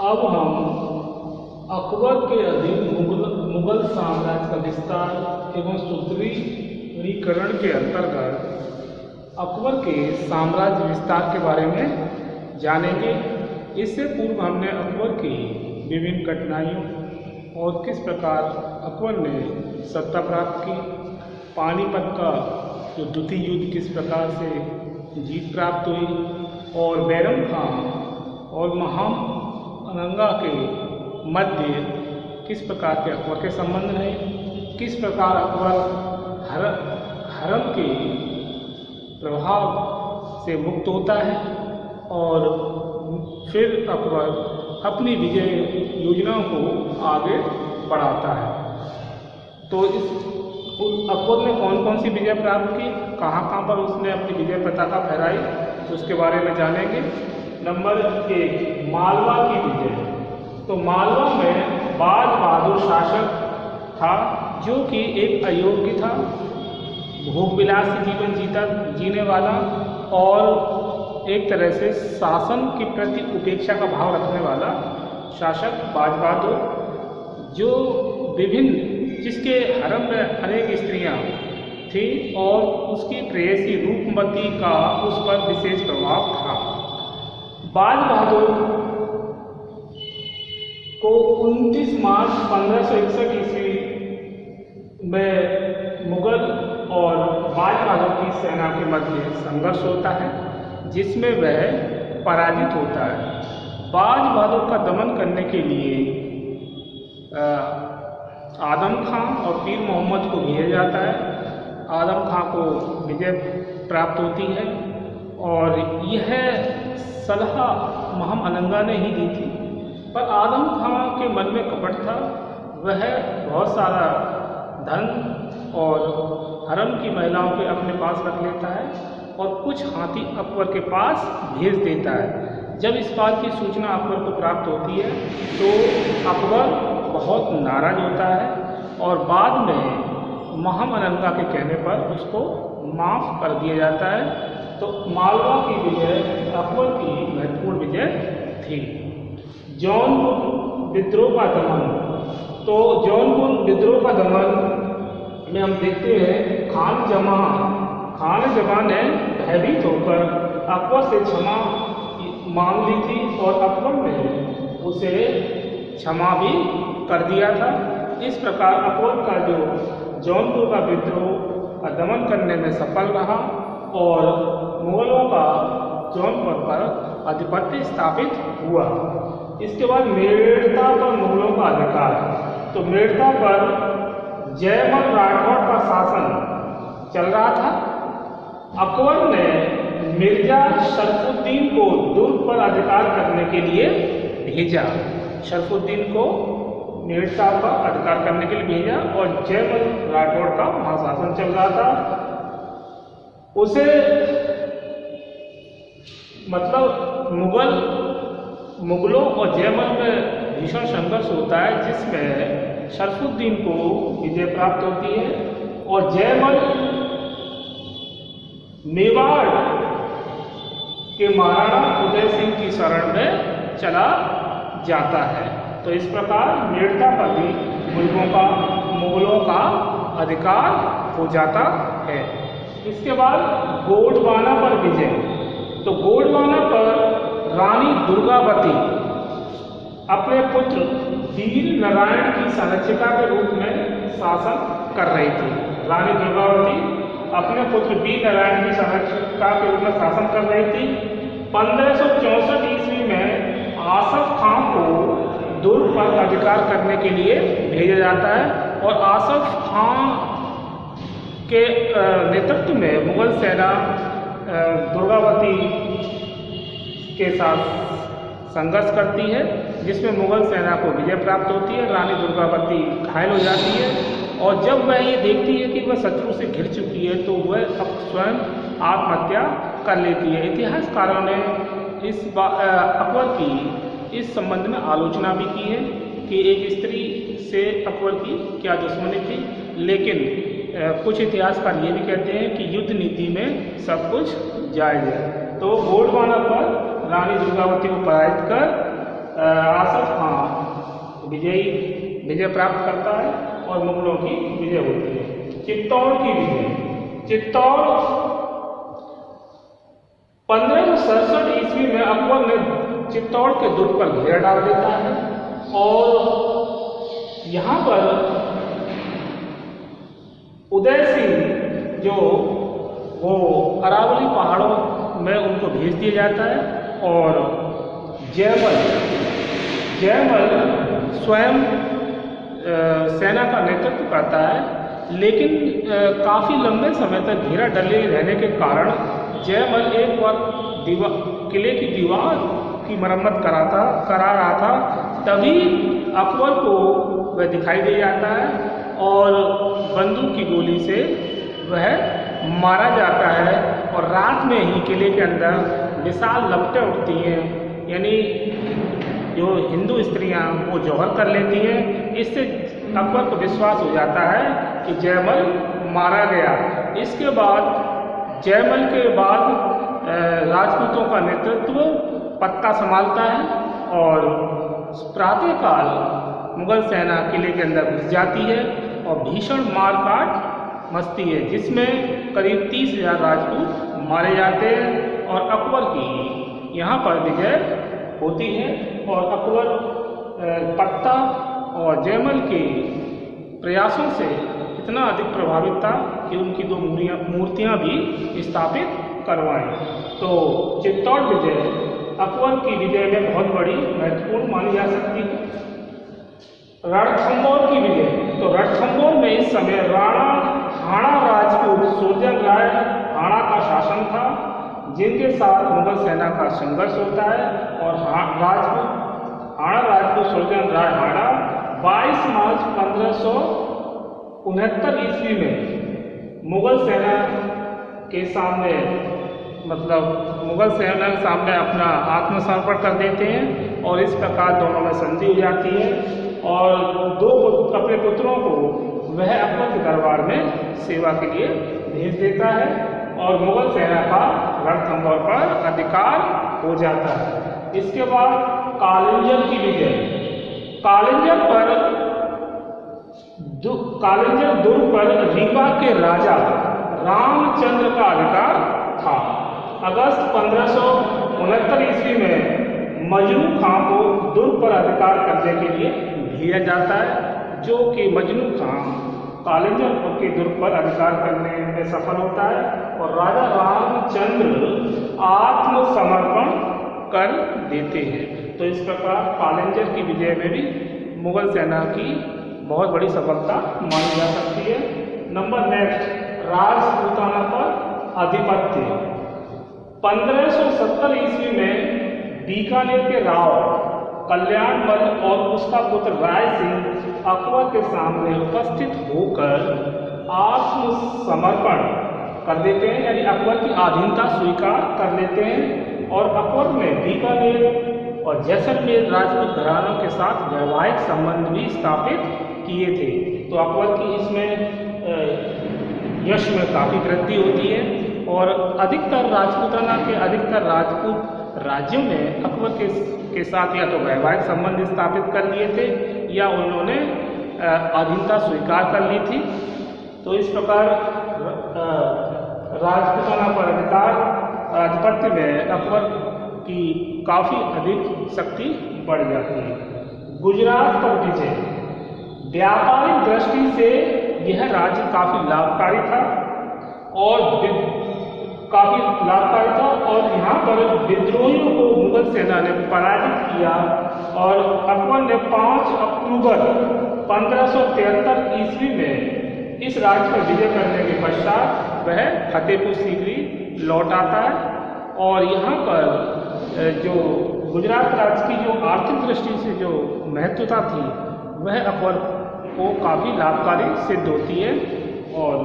अब हम अकबर के अधीन मुगल साम्राज्य का विस्तार एवं सुदृढ़ीकरण के अंतर्गत अकबर के साम्राज्य विस्तार के बारे में जानेंगे। इससे पूर्व हमने अकबर की विभिन्न कठिनाइयों और किस प्रकार अकबर ने सत्ता प्राप्त की, पानीपत का जो द्वितीय युद्ध किस प्रकार से जीत प्राप्त हुई और बैरम खान और महाअनंगा के मध्य किस प्रकार के अकबर के संबंध रहे, किस प्रकार अकबर हरम के प्रभाव से मुक्त होता है और फिर अकबर अपनी विजय योजनाओं को आगे बढ़ाता है। तो इस अकबर ने कौन कौन सी विजय प्राप्त की, कहाँ कहाँ पर उसने अपनी विजय पताका फहराई, तो उसके बारे में जानेंगे। नंबर 1, मालवा की विजय। तो मालवा में बाज बहादुर शासक था जो कि एक अयोग्य था, भोगविलासी जीवन जीने वाला और एक तरह से शासन के प्रति उपेक्षा का भाव रखने वाला शासक बाज बहादुर, जो जिसके हरम में अनेक स्त्रियां थी और उसकी प्रेयसी रूपमती का उस पर विशेष प्रभाव था। बाज बहादुर को 29 मार्च 1561 ईस्वी में मुगल और बाज बहादुर की सेना के मध्य संघर्ष होता है जिसमें वह पराजित होता है। बाज बहादुर का दमन करने के लिए आदम खां और पीर मोहम्मद को भेजा जाता है। आदम खां को विजय प्राप्त होती है और यह सलाह महाअनंगा ने ही दी थी, पर आदम खां के मन में कपट था। वह बहुत सारा धन और हरम की महिलाओं के अपने पास रख लेता है और कुछ हाथी अकबर के पास भेज देता है। जब इस बात की सूचना अकबर को प्राप्त होती है तो अकबर बहुत नाराज होता है और बाद में महाअनंगा के कहने पर उसको माफ़ कर दिया जाता है। तो मालवा की विजय अकबर की महत्वपूर्ण विजय थी। जौनपुर विद्रोह का दमन। तो जौनपुर विद्रोह का दमन में हम देखते हैं खान जमा ने भयभीत होकर अकबर से क्षमा मांग ली थी और अकबर ने उसे क्षमा भी कर दिया था। इस प्रकार अकबर का जो जौनपुर का विद्रोह का दमन करने में सफल रहा और मुगलों का जौनपुर पर आधिपत्य स्थापित हुआ। इसके बाद मेड़ता पर मुगलों का अधिकार। तो मेड़ता पर जयमल राठौड़ का शासन चल रहा था। अकबर ने मिर्जा शरफुद्दीन को दुर्ग पर अधिकार करने के लिए भेजा। शरफुद्दीन को मेड़ता पर अधिकार करने के लिए भेजा और जयमल राठौड़ का वहाँ शासन चल रहा था। उसे मतलब मुगलों और जयमल में भीषण संघर्ष होता है जिसमें शरफुद्दीन को विजय प्राप्त होती है और जयमल मेवाड़ के महाराणा उदय सिंह की शरण में चला जाता है। तो इस प्रकार मेड़ता पर भी मुगलों का अधिकार हो जाता है। इसके बाद गोंडवाना पर विजय। तो गोंडवाना पर रानी दुर्गावती अपने पुत्र वीर नारायण की संरक्षिका के रूप में शासन कर रही थी। रानी दुर्गावती अपने पुत्र वीर नारायण की संरक्षिका के रूप में शासन कर रही थी। 1564 ईस्वी में आसफ खां को दुर्ग पर अधिकार करने के लिए भेजा जाता है और आसफ खां के नेतृत्व में मुगल सेना दुर्गावती के साथ संघर्ष करती है जिसमें मुगल सेना को विजय प्राप्त होती है। रानी दुर्गावती घायल हो जाती है और जब वह ये देखती है कि वह शत्रु से घिर चुकी है तो वह स्वयं आत्महत्या कर लेती है। इतिहासकारों ने अकबर की इस संबंध में आलोचना भी की है कि एक स्त्री से अकबर की क्या दुश्मनी थी, लेकिन कुछ इतिहासकार ये भी कहते हैं कि युद्ध नीति में सब कुछ जायज़ है। तो गोंडवाना पर रानी दुर्गावती को पराजित कर आसिफ खां विजय प्राप्त करता है और मुगलों की विजय होती है। चित्तौड़ की विजय। चित्तौड़ 1567 ईस्वी में अकबर ने चित्तौड़ के दुर्ग पर घेरा डाल देता है और यहाँ पर उदय सिंह जो वो अरावली पहाड़ों में उनको भेज दिया जाता है और जयमल स्वयं सेना का नेतृत्व करता है, लेकिन काफ़ी लंबे समय तक घेरा डले रहने के कारण जयमल एक बार किले की दीवार की मरम्मत करा रहा था, तभी अकबर को वह दिखाई दे जाता है और बंदूक की गोली से वह मारा जाता है और रात में ही किले के अंदर विशाल लपटें उठती हैं, यानी जो हिंदू स्त्रियां वो जौहर कर लेती हैं। इससे अकबर को विश्वास हो जाता है कि जयमल मारा गया। इसके बाद जयमल के बाद राजपूतों का नेतृत्व पत्ता संभालता है और प्रातःकाल मुगल सेना किले के अंदर घुस जाती है और भीषण मारकाट मचती है, जिसमें करीब 30,000 राजपूत मारे जाते हैं और अकबर की यहाँ पर विजय होती है और अकबर पत्ता और जयमल के प्रयासों से इतना अधिक प्रभावित था कि उनकी 2 मूर्तियाँ भी स्थापित करवाई। तो चित्तौड़ विजय अकबर की विजय में बहुत बड़ी महत्वपूर्ण मानी जा सकती है। रणथंभौर की विजय। तो रणथंभौर में इस समय राणा हाड़ा राजपूत सुरजन राय हाड़ा का शासन था, जिनके साथ मुगल सेना का संघर्ष होता है और हाड़ा राजपूत सुरजन राय हाड़ा 22 मार्च 1569 ईस्वी में मुगल सेना के सामने अपना आत्मसमर्पण कर देते हैं और इस प्रकार दोनों में संधि हो जाती है और अपने पुत्रों को वह अकबर के दरबार में सेवा के लिए भेज देता है और मुगल सेना का रणथंभौर पर अधिकार हो जाता है। इसके बाद कालिंजर की विजय। कालिंजर दुर्ग पर रीवा के राजा रामचंद्र का अधिकार था। अगस्त 1569 ईस्वी में मजनू खां को दुर्ग पर अधिकार करने के लिए भेजा जाता है, जो कि मजनू खां कालिंजर के दुर्ग पर अधिकार करने में सफल होता है और राजा रामचंद्र आत्मसमर्पण कर देते हैं। तो इस प्रकार कालिंजर की विजय में भी मुगल सेना की बहुत बड़ी सफलता मानी जा सकती है। नंबर नेक्स्ट, राजपूताना पर आधिपत्य। 1570 ईस्वी में बीकानेर के राव कल्याणमल और उसका पुत्र राय सिंह अकबर के सामने उपस्थित होकर आत्मसमर्पण कर देते हैं, यानी अकबर की अधीनता स्वीकार कर लेते हैं और अकबर ने बीकानेर और जैसलमेर राजपूत घरानों के साथ वैवाहिक संबंध भी स्थापित किए थे। तो अकबर की इसमें यश में काफ़ी वृद्धि होती है और अधिकतर राजपूत राज्यों ने अकबर के साथ या तो वैवाहिक संबंध स्थापित कर लिए थे या उन्होंने अधीनता स्वीकार कर ली थी। तो इस प्रकार राजपूताना पर आधिपत्य में अकबर की काफ़ी अधिक शक्ति बढ़ जाती है। गुजरात पर विजय। व्यापारिक दृष्टि से यह राज्य काफ़ी लाभकारी था और यहाँ पर विद्रोहियों को मुगल सेना ने पराजित किया और अकबर ने 5 अक्टूबर 1573 ईस्वी में इस राज्य पर विजय करने के पश्चात वह फतेहपुर सीकरी लौट आता है और यहाँ पर जो गुजरात राज्य की जो आर्थिक दृष्टि से जो महत्वता थी वह अकबर को काफ़ी लाभकारी सिद्ध होती है और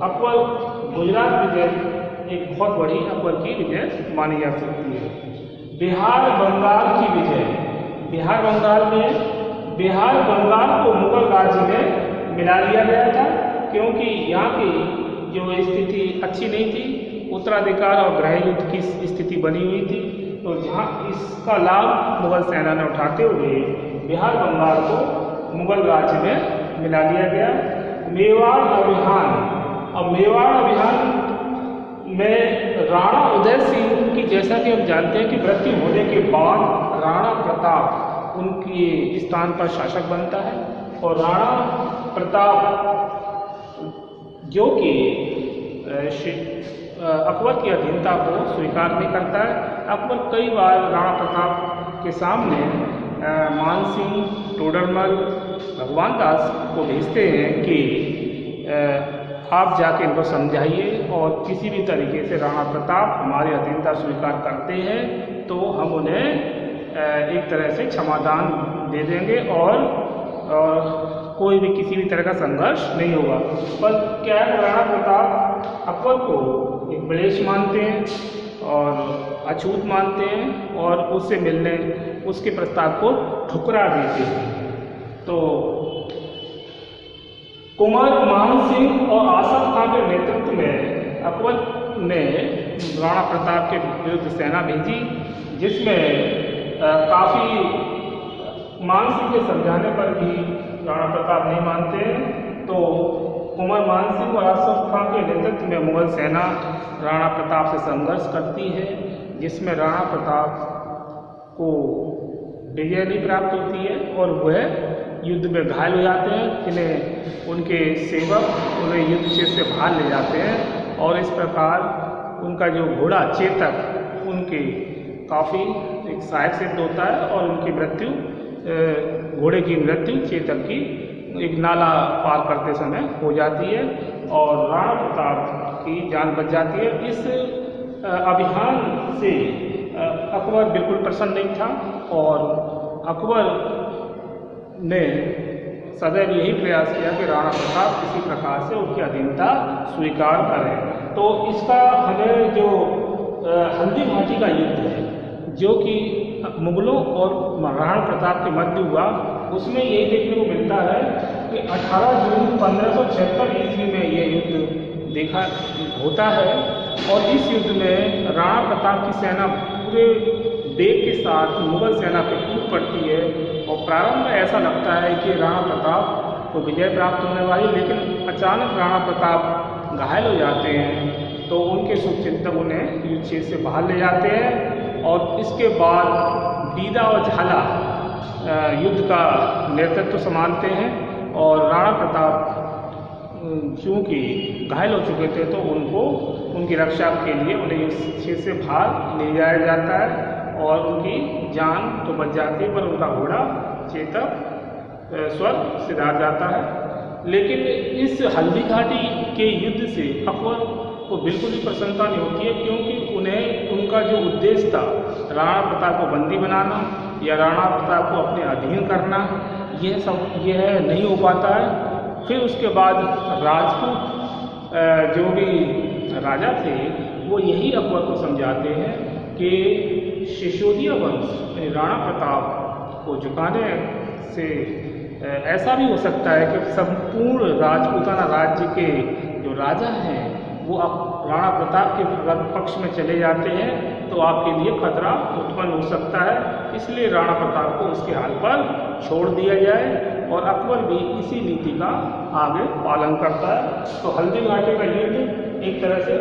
अकबर गुजरात विजय एक बहुत बड़ी अकबर की विजय मानी जा सकती है। बिहार बंगाल की विजय। बिहार बंगाल को मुगल राज्य में मिला लिया गया था, क्योंकि यहाँ की जो स्थिति अच्छी नहीं थी, उत्तराधिकार और गृह युद्ध की स्थिति बनी हुई थी। तो जहाँ इसका लाभ मुगल सेना ने उठाते हुए बिहार बंगाल को मुगल राज्य में मिला लिया गया। मेवाड़ अभियान। अब मेवाड़ अभियान में राणा उदय सिंह की, जैसा कि हम जानते हैं कि मृत्यु होने के बाद राणा प्रताप उनके स्थान पर शासक बनता है और राणा प्रताप जो कि अकबर की अधीनता को स्वीकार नहीं करता है। अकबर कई बार राणा प्रताप के सामने मानसिंह, टोडरमल, भगवान दास को भेजते हैं कि आप जाके इनको समझाइए और किसी भी तरीके से राणा प्रताप हमारी अधीनता स्वीकार करते हैं तो हम उन्हें एक तरह से क्षमादान दे देंगे और कोई भी किसी भी तरह का संघर्ष नहीं होगा। पर क्या है, राणा प्रताप अकबर को एक बलेश मानते हैं और अछूत मानते हैं और उससे मिलने उसके प्रस्ताव को ठुकरा देते हैं। तो कुंवर मान सिंह और आसफ खां के नेतृत्व में अकबर ने राणा प्रताप के विरुद्ध सेना भेजी, जिसमें काफ़ी मान सिंह के समझाने पर भी राणा प्रताप नहीं मानते। तो कुंवर मान सिंह और आसफ खां के नेतृत्व में मुगल सेना राणा प्रताप से संघर्ष करती है, जिसमें राणा प्रताप को विजय नहीं प्राप्त होती है और वह युद्ध में घायल हो जाते हैं। जिन्हें उनके सेवक उन्हें युद्ध क्षेत्र से बाहर ले जाते हैं और इस प्रकार उनका जो घोड़ा चेतक उनके काफ़ी एक सहायक सिद्ध होता है और उनकी मृत्यु, घोड़े की मृत्यु चेतक की एक नाला पार करते समय हो जाती है और राणा प्रताप की जान बच जाती है। इस अभियान से अकबर बिल्कुल प्रसन्न नहीं था और अकबर ने सदैव यही प्रयास किया कि राणा प्रताप किसी प्रकार से उनकी अधीनता स्वीकार करें। तो इसका हमें जो हल्दी घाटी का युद्ध है जो कि मुगलों और महाराणा प्रताप के मध्य हुआ, उसमें यही देखने को मिलता है कि 18 जून 1576 ईस्वी में ये युद्ध देखा होता है और इस युद्ध में राणा प्रताप की सेना पूरे वेग के साथ मुगल सेना पर टूट पड़ती है और प्रारंभ में ऐसा लगता है कि राणा प्रताप को विजय प्राप्त होने वाली, लेकिन अचानक राणा प्रताप घायल हो जाते हैं तो उनके शुभचिंतक उन्हें युद्ध क्षेत्र से बाहर ले जाते हैं और इसके बाद बीदा और झाला युद्ध का नेतृत्व संभालते हैं और राणा प्रताप चूँकि घायल हो चुके थे तो उनको उनकी रक्षा के लिए उन्हें युद्ध क्षेत्र से बाहर ले जाया जाता है और उनकी जान तो बच जाती है पर उनका घोड़ा चेतक स्वर्ग सिधार जाता है। लेकिन इस हल्दी घाटी के युद्ध से अकबर को बिल्कुल भी प्रसन्नता नहीं होती है, क्योंकि उन्हें उनका जो उद्देश्य था राणा प्रताप को बंदी बनाना या राणा प्रताप को अपने अधीन करना, यह नहीं हो पाता है। फिर उसके बाद राजपूत जो भी राजा थे वो यही अकबर को समझाते हैं कि सिसोदिया वंश यानी राणा प्रताप को झुकाने से ऐसा भी हो सकता है कि संपूर्ण राजपूताना राज्य के जो राजा हैं वो अब राणा प्रताप के पक्ष में चले जाते हैं तो आपके लिए खतरा उत्पन्न हो सकता है, इसलिए राणा प्रताप को उसके हाल पर छोड़ दिया जाए और अकबर भी इसी नीति का आगे पालन करता है। तो हल्दी घाटी का युद्ध एक तरह से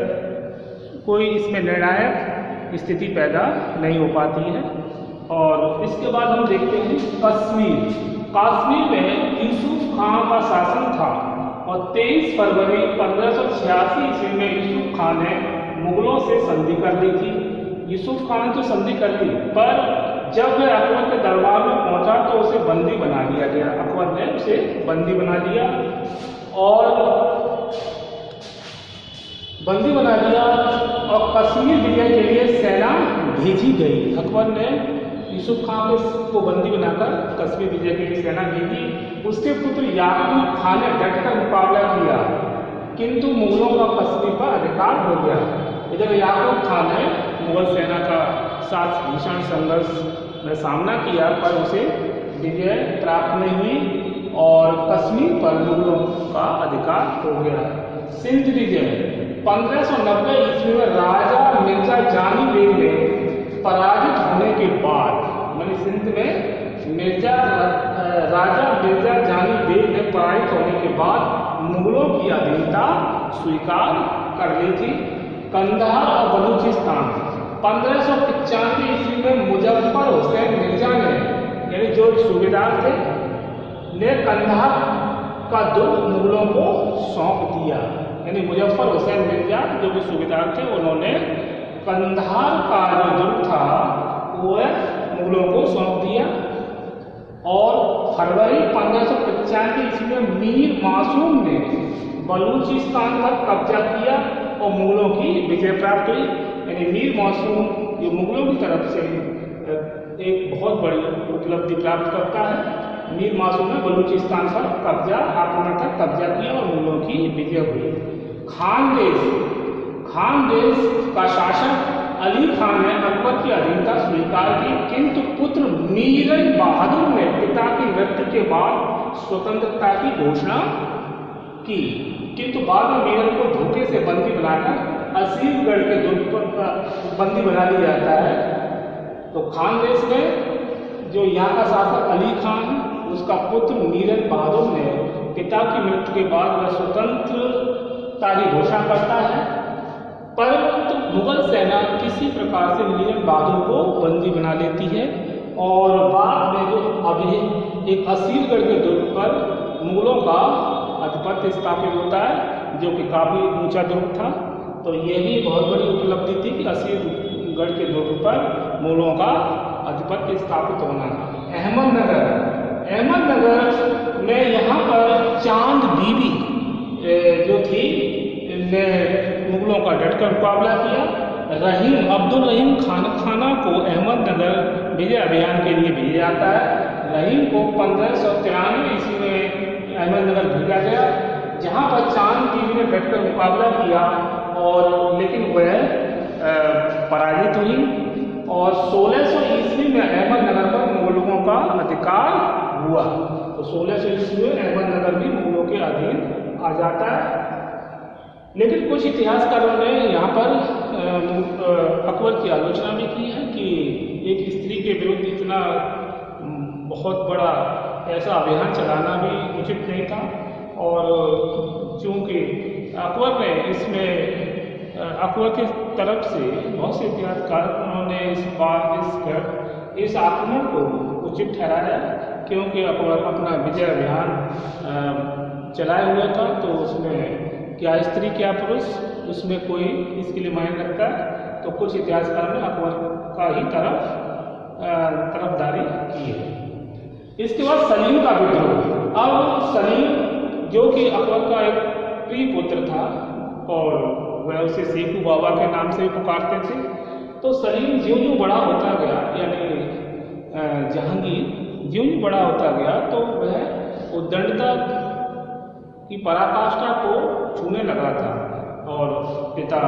कोई इसमें निर्णायक स्थिति पैदा नहीं हो पाती है। और इसके बाद हम देखते हैं कश्मीर में यूसुफ खान का शासन था और 23 फरवरी 1586 ईस्वी में यूसुफ खान ने मुगलों से संधि कर ली थी। यूसुफ खान ने तो संधि कर ली, पर जब वह अकबर के दरबार में पहुंचा तो उसे बंदी बना लिया गया। अकबर ने उसे बंदी बना लिया और कश्मीर विजय के लिए सेना भेजी गई। अकबर ने यूसुफ खान को बंदी बनाकर कश्मीर विजय के लिए सेना भेजी। उसके पुत्र याकूब खान ने डटकर मुकाबला किया, किंतु मुगलों का कश्मीर पर अधिकार हो गया। इधर याकूब खान ने मुगल सेना का साथ भीषण संघर्ष में सामना किया पर उसे विजय प्राप्त नहीं हुई और कश्मीर पर मुगलों का अधिकार हो गया। सिंध विजय 1590 ईस्वी में राजा मिर्जा जानी बेग ने पराजित होने के बाद, मैंने सिंध में राजा मिर्जा जानी बेग ने पराजित होने के बाद मुगलों की अधीनता स्वीकार कर ली थी। कंधार और बलूचिस्तान 1595 ईस्वी में मुजफ्फर हुसैन मिर्जा ने, यानी जो सूबेदार थे, ने कंधार का दुर्ग मुगलों को सौंप दिया। यानी मुजफ्फर हुसैन मिर्जा जो कि सूबेदार थे, उन्होंने कंधार का जो दुर्ग था वह मुगलों को सौंप दिया। और फरवरी 1595 ईस्वी में मीर मासूम ने बलूचिस्तान पर कब्जा किया और मुगलों की विजय प्राप्त हुई। यानी मीर मासूम जो मुगलों की तरफ से एक बहुत बड़ी उपलब्धि प्राप्त करता है। मीर मासूम ने बलूचिस्तान पर आक्रमण कर कब्जा किया और मुगलों की विजय हुई। खानदेश का शासक अली खान ने अकबर की अधीनता स्वीकार की, किंतु पुत्र मीर बहादुर ने पिता की मृत्यु के बाद स्वतंत्रता की घोषणा की। किंतु बाद में मीर को धोखे से बंदी बनाकर असीरगढ़ के दुर्ग पर बंदी बना लिया जाता है। तो खानदेश में जो यहाँ का शासक अली खान, उसका पुत्र मीर बहादुर ने पिता की मृत्यु के बाद वह स्वतंत्रता की घोषणा करता है, परंतु मुगल सेना किसी प्रकार से मीर बहादुर को बंदी बना लेती है और बाद में जो अभी एक असीरगढ़ के दुर्ग पर मुगलों का आधिपत्य स्थापित होता है, जो कि काफ़ी ऊंचा दुर्ग था। तो ये भी बहुत बड़ी उपलब्धि थी कि असीरगढ़ के दुर्ग पर मुगलों का आधिपत्य स्थापित होना। अहमदनगर में यहाँ पर चांद बीबी जो थी ने मुगलों का डटकर मुकाबला किया। अब्दुल रहीम खाना को अहमदनगर विजय अभियान के लिए भेजा जाता है। रहीम को 1593 ईस्वी में अहमदनगर भेजा गया, जहाँ पर चांद बीबी ने डटकर मुकाबला किया और लेकिन वह पराजित हुई और 1600 ईस्वी में अहमदनगर पर मुगलों का अधिकार हुआ। तो 1600 ईस्वी में अहमदनगर भी मुगलों के अधीन आ जाता है। लेकिन कुछ इतिहासकारों ने यहाँ पर अकबर की आलोचना भी की है कि एक स्त्री के विरुद्ध इतना बहुत बड़ा ऐसा अभियान चलाना भी उचित नहीं था। और चूँकि अकबर ने इसमें अकबर की तरफ से बहुत से इतिहासकार उन्होंने इस आक्रमण को उचित ठहराया, क्योंकि अकबर अपना विजय अभियान चलाए हुआ था। तो उसमें क्या स्त्री क्या पुरुष, उसमें कोई इसके लिए मायने रखता है। तो कुछ इतिहासकारों ने अकबर का ही तरफदारी की है। इसके बाद सलीम का विद्रोह। अब सलीम जो कि अकबर का एक प्रिय पुत्र था और वह उसे सेकू बाबा के नाम से भी पुकारते थे। तो सलीम ज्यों ज्यों बड़ा होता गया, यानी जहांगीर ज्यों ज्यों बड़ा होता गया, तो वह उद्दंडता की पराकाष्ठा को छूने लगा था और पिता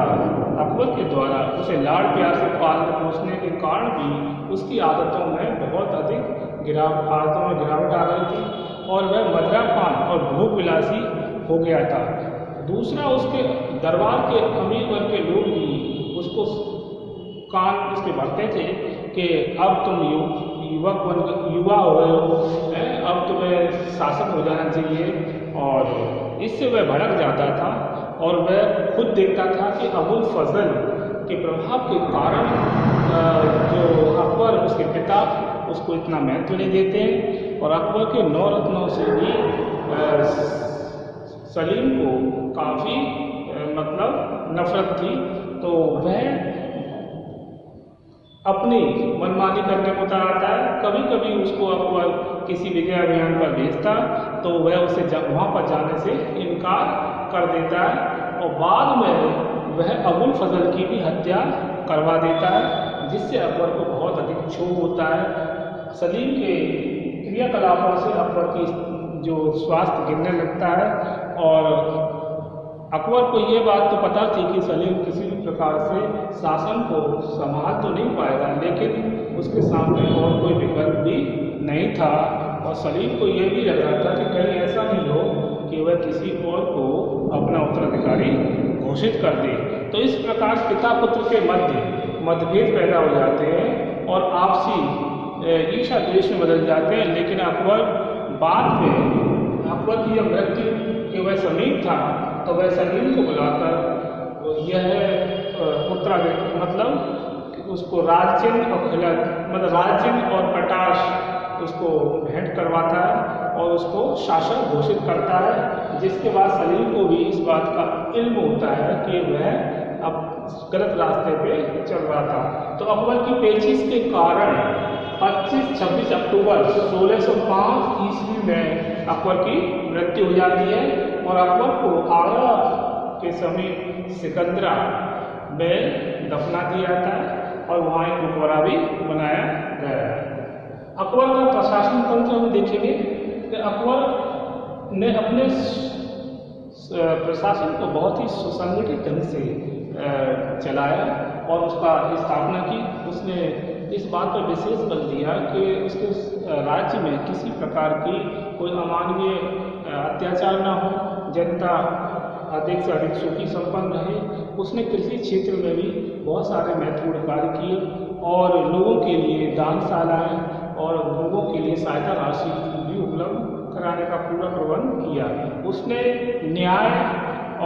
अकबर के द्वारा उसे लाड़ प्यार से पालने पोसने के कारण भी उसकी आदतों में बहुत अधिक गिरावट आ गई थी और वह मदिरापान और भोग विलासी हो गया था। दूसरा, उसके दरबार के अमीर वर्ग के लोग भी उसको कान उसके भरते थे कि अब तुम युवा हो गए हो, अब तुम्हें शासक हो जाना चाहिए। और इससे वह भड़क जाता था और वह खुद देखता था कि अबुल फजल के प्रभाव के कारण जो अकबर उसके पिता उसको इतना महत्व नहीं देते और अकबर के 9 रत्नों से भी सलीम को काफ़ी मतलब नफरत थी। तो वह अपनी मनमानी करने को तैयार आता है। कभी कभी उसको अकबर किसी विजय अभियान पर भेजता तो वह उसे वहाँ पर जाने से इनकार कर देता है और बाद में वह अबुल फजल की भी हत्या करवा देता है, जिससे अकबर को बहुत अधिक क्षोभ होता है। सलीम के क्रियाकलापों से अकबर की जो स्वास्थ्य गिरने लगता है और अकबर को ये बात तो पता थी कि सलीम किसी भी प्रकार से शासन को संभाल तो नहीं पाएगा, लेकिन उसके सामने और कोई विकल्प भी नहीं था और सलीम को ये भी लग रहा था कि कहीं ऐसा नहीं हो कि वह किसी और को अपना उत्तराधिकारी घोषित कर दे। तो इस प्रकार पिता पुत्र के मध्य मतभेद पैदा हो जाते हैं और आपसी ईर्ष्या द्वेष में बदल जाते हैं। लेकिन अकबर बाद में, अकबर की जब मृत्यु के वह समीप था तो वह सलीम को बुलाकर यह उत्तराधिकारी मतलब उसको राजचिन्ह और खिलत मतलब राजचिन्ह और कटाक्ष उसको भेंट करवाता है और उसको शासक घोषित करता है, जिसके बाद सलीम को भी इस बात का इल्म होता है कि वह अब गलत रास्ते पे चल रहा था। तो अकबर की पेचिश के कारण 25-26 अक्टूबर 1605 ईस्वी में अकबर की मृत्यु हो जाती है और अकबर को आगरा के समीप सिकंदरा में दफना दिया जाता है और वहाँ एक मकबरा भी बनाया गया है। अकबर का प्रशासन तंत्र हम देखेंगे कि अकबर ने अपने प्रशासन को बहुत ही सुसंगठित ढंग से चलाया और उसका स्थापना की। उसने इस बात पर विशेष बल दिया कि उसके राज्य में किसी प्रकार की कोई अमानवीय अत्याचार न हो, जनता अधिक से अधिक सुखी संपन्न रहे। उसने कृषि क्षेत्र में भी बहुत सारे महत्वपूर्ण कार्य किए और लोगों के लिए दानशालाएँ और लोगों के लिए सहायता राशि भी उपलब्ध कराने का पूरा प्रबंध किया। उसने न्याय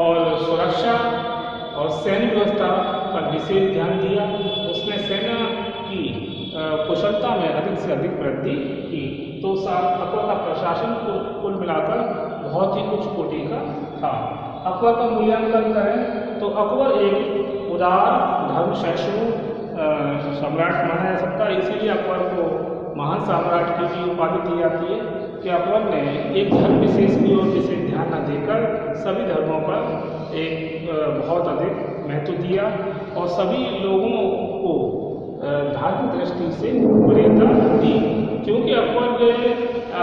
और सुरक्षा और सैन्य व्यवस्था पर विशेष ध्यान दिया। उसने सेना की कुशलता में अधिक से अधिक वृद्धि की। तो अकबर का प्रशासन कुल मिलाकर बहुत ही उच्च कोटि का था। अकबर का मूल्यांकन करें तो अकबर एक उदार धर्म सहिष्णु सम्राट माना जा सकता है। इसीलिए अकबर को महान सम्राट की भी उपाधि दी जाती है कि अकबर ने एक धर्म विशेष की ओर विशेष ध्यान न देकर सभी धर्मों पर एक बहुत अधिक महत्व दिया और सभी लोगों को धार्मिक दृष्टि से वरीयता दी। क्योंकि अकबर ने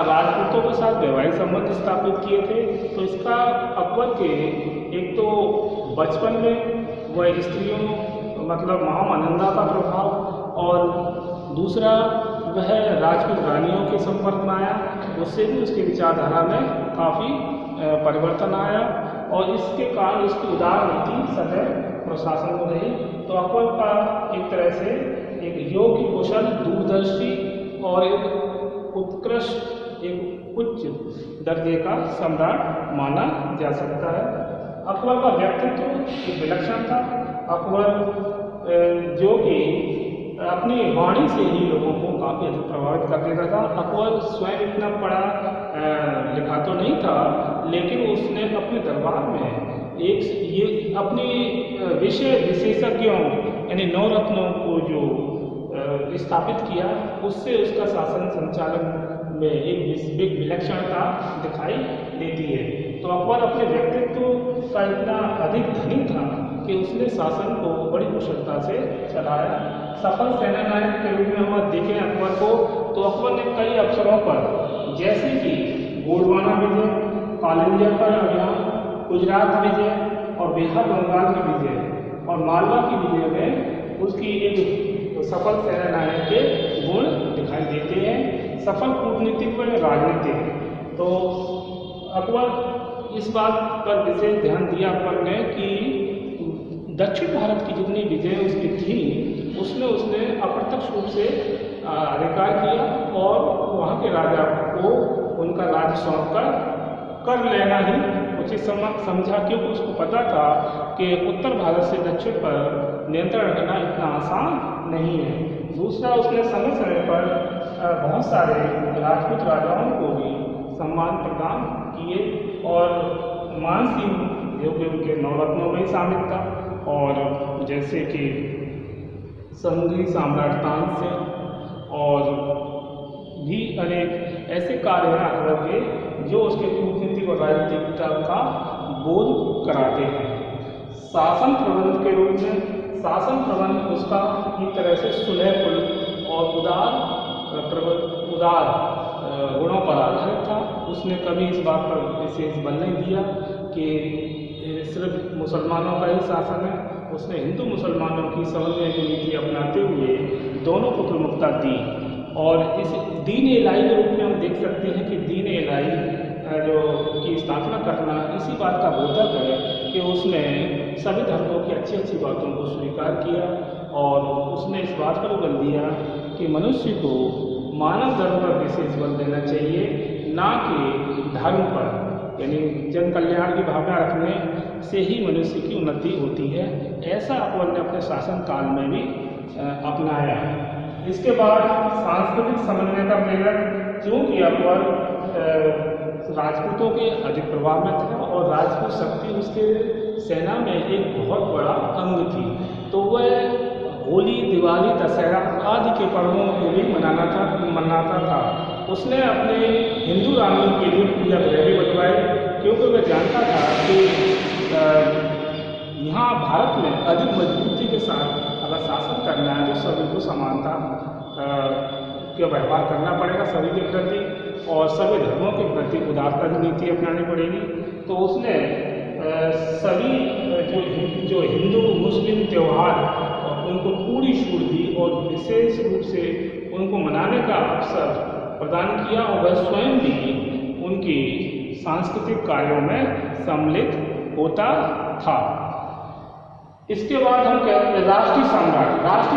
राजपूतों के साथ वैवाहिक संबंध स्थापित किए थे, तो इसका अकबर के एक तो बचपन में वह स्त्रियों मतलब महामानंदा का प्रभाव और दूसरा वह राजपूत रानियों के संपर्क में आया, उससे भी उसकी विचारधारा में काफ़ी परिवर्तन आया और इसके कारण उसकी उदार नीति सदैव प्रशासन में रही। तो अकबर का एक तरह से एक योग्य कुशल दूरदर्शी और एक उत्कृष्ट एक उच्च दर्जे का सम्राट माना जा सकता है। अकबर का व्यक्तित्व एक विलक्षण था। अकबर जो कि अपनी वाणी से ही लोगों को काफ़ी अधिक प्रभावित कर देता था। अकबर स्वयं इतना पढ़ा लिखा तो नहीं था, लेकिन उसने अपने दरबार में ये अपनी विषय विशेषज्ञों यानी नवरत्नों को जो स्थापित किया, उससे उसका शासन संचालन में एक विलक्षणता दिखाई देती है। तो अकबर अपने व्यक्तित्व का इतना अधिक धनी था कि उसने शासन को बड़ी कुशलता से चलाया। सफल सेना नायक के रूप में हम देखें अकबर को, तो अकबर ने कई अवसरों पर जैसे कि गोंडवाना विजय, कालिंजा का अभियान, गुजरात विजय और बिहार बंगाल की विजय और मालवा की विजय में उसकी एक सफल सेना नायक के गुण दिखाई देते हैं। सफल कूटनीतिक व राजनीतिक। तो अकबर इस बात पर विशेष ध्यान दिया अकबर ने कि दक्षिण भारत की जितनी विजय उसकी थी उसने अप्रत्यक्ष रूप से अधिकार किया और वहाँ के राजा को उनका राज्य सौंप कर लेना ही उचित समझा, क्योंकि उसको पता था कि उत्तर भारत से दक्षिण पर नियंत्रण रखना इतना आसान नहीं है। दूसरा, उसने समय समय पर बहुत सारे राजपूत राजाओं को भी सम्मान प्रदान किए और मान सिंह जो कि उनके नवरत्नों में शामिल था और जैसे कि संघी सम्राट तानसेन और भी अनेक ऐसे कार्य हैं अकबर के जो उसके कूटनीतिक और राजनीतिकता का बोध कराते हैं। शासन प्रबंध के रूप में शासन प्रबंध उसका एक तरह से सुलहपुल और उदार गुणों पर आधारित था। उसने कभी इस बात पर विशेष बल नहीं दिया कि सिर्फ मुसलमानों का ही शासन है। उसने हिंदू मुसलमानों की समन्वय की नीति अपनाते हुए दोनों को प्रमुखता दी और इस दीन इलाही के रूप में हम देख सकते हैं कि दीन इलाही जो की स्थापना करना इसी बात का बोधक है कि उसने सभी धर्मों की अच्छी अच्छी बातों को स्वीकार किया और उसने इस बात पर बल दिया कि मनुष्य को मानव धर्म पर विशेष बल देना चाहिए, ना कि धर्म पर। यानी जन कल्याण की भावना रखने से ही मनुष्य की उन्नति होती है। ऐसा अकबर ने अपने शासन काल में भी अपनाया। इसके बाद सांस्कृतिक समन्वय का प्रेरक, क्योंकि अकबर राजपूतों के अधिक प्रभाव में था और राजपूत शक्ति उसके सेना में एक बहुत बड़ा अंग थी, तो वह होली, दिवाली, दशहरा आदि के पर्वों को भी मनाता था। उसने अपने हिंदू रानियों के लिए पूजा गृह भी बनवाए, क्योंकि वह जानता था कि यहाँ भारत में अधिक मजबूती के साथ अगर शासन करना है तो सभी को समानता का व्यवहार करना पड़ेगा सभी के प्रति, और सभी धर्मों के प्रति उदारता की नीति अपनानी पड़ेगी। तो उसने सभी जो हिंदू मुस्लिम त्यौहार उनको पूरी छूट दी और विशेष रूप से उनको मनाने का अवसर प्रदान किया, और वह स्वयं भी उनकी सांस्कृतिक कार्यों में सम्मिलित होता था। इसके बाद हम कहते हैं राष्ट्रीय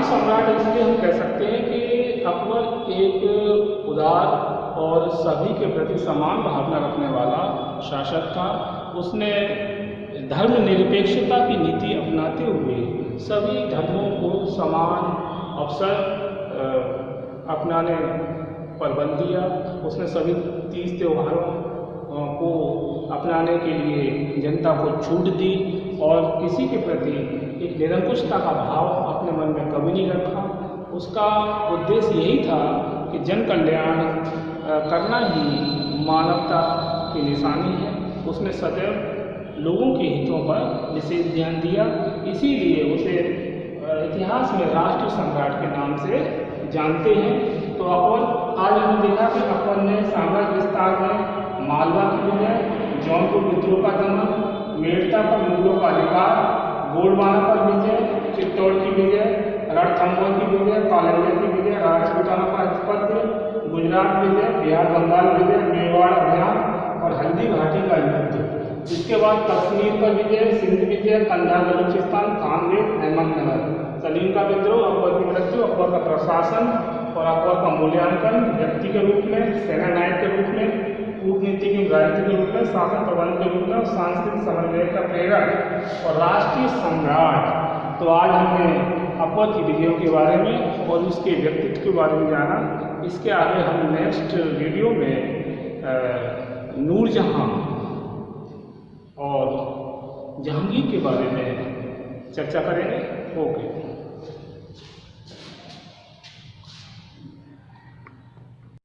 सम्राट इसलिए हम कह सकते हैं कि अकबर एक उदार और सभी के प्रति समान भावना रखने वाला शासक था। उसने धर्मनिरपेक्षता की नीति अपनाते हुए सभी धर्मों को समान अवसर अपनाने पर बल दिया। उसने सभी तीज त्योहारों को अपनाने के लिए जनता को छूट दी और किसी के प्रति एक निरंकुशता का भाव अपने मन में कभी नहीं रखा। उसका उद्देश्य यही था कि जन कल्याण करना ही मानवता की निशानी है। उसने सदैव लोगों के हितों पर विशेष ध्यान दिया, इसीलिए उसे इतिहास में राष्ट्रीय सम्राट के नाम से जानते हैं। तो अकबर, आज हमने देखा कि अकबर ने साम्राज्य विस्तार में मालवा की विजय, जौनपुर विद्रोह का दमन, मेड़ता पर मुगलों का अधिकार, गोंडवाना पर विजय, चित्तौड़ की विजय, रणथंभौर की विजय, कालिंगर की विजय, राजपूताना पर आधिपत्य, गुजरात विजय, बिहार बंगाल विजय, मेवाड़ अभियान और हल्दी घाटी का युद्ध। इसके बाद कश्मीर पर विजय, सिंध विजय, कंधार बलूचिस्तान, कांगेर, अहमदनगर, सलीम का विद्रोह, अकबर की मृत्यु, अकबर का प्रशासन और अकबर का मूल्यांकन व्यक्ति के रूप में, सेना नायक के रूप में, कूटनीति की राजनीति के रूप में, शासन प्रबंध के रूप में, सांस्कृतिक समन्वय का प्रेरक और राष्ट्रीय सम्राट। तो आज हमने अकबर की विजयों के बारे में और उसके व्यक्तित्व के बारे में जाना। इसके आगे हम नेक्स्ट वीडियो में नूरजहां और जहांगीर के बारे में चर्चा करेंगे। ओके।